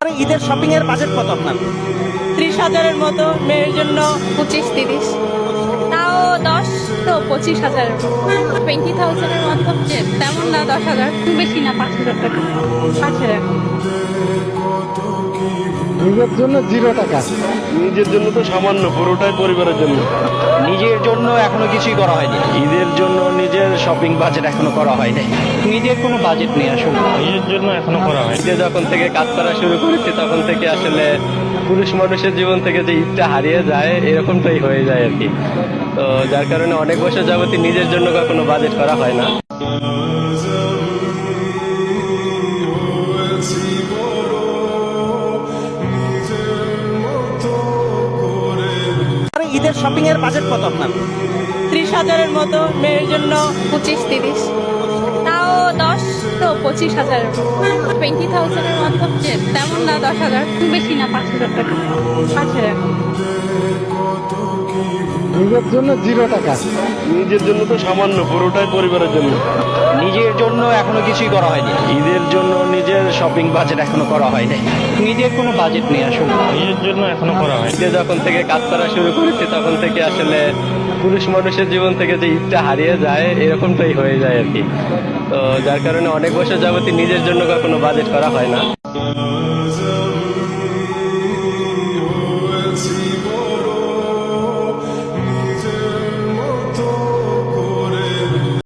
ঈদের শপিং এর বাজেট কত আপনার? 30,000-এর মতো, মেয়ের জন্য 25-30, তাও 10 তো 25,000-এর 20,000-এর মতো, তেমন না, 10,000, খুব বেশি না, 5,000 টাকা, 5,000। নিজের জন্য 0 টাকা। নিজের জন্য তো সামান্য, পুরোটাই পরিবারের জন্য। নিজের জন্য এখনো কিছুই করা হয়নি। ঈদের জন্য নিজের শপিং বাজেট এখনো করা হয়নি। নিজের কোনো বাজেট নেই আসলে। নিজের জন্য এখনো করা হয়। ঈদে যখন থেকে কাজ করা শুরু করেছি তখন থেকে আসলে পুরুষ মানুষের জীবন থেকে যে ঈদটা হারিয়ে যায় এরকমটাই হয়ে যায় আর কি। তো যার কারণে অনেক বছর যাবতই নিজের জন্য কখনো বাজেট করা হয় না। ঈদের শপিং এর বাজেট কত আপনার? 30,000-এর মতো, মেয়ের জন্য 25-30, তাও 10 তো 25,000, 20,000-এর মতো, তেমন না, 10,000, খুব বেশি না, 5,000 টাকা, 5,000। নিজের জন্য 0 টাকা। নিজের জন্য তো সামান্য, পুরোটাই পরিবারের জন্য। নিজের জন্য এখনো কিছুই করা হয়নি। ঈদের জন্য নিজের শপিং বাজেট এখনো করা হয়নি। নিজের কোনো বাজেট নেই আসলে। নিজের জন্য এখনো করা হয়। ঈদে যখন থেকে কাজ করা শুরু করেছি তখন থেকে আসলে পুরুষ মানুষের জীবন থেকে যে ঈদটা হারিয়ে যায় এরকমটাই হয়ে যায় আর কি। তো যার কারণে অনেক বছর যাবতই নিজের জন্য কখনো বাজেট করা হয় না।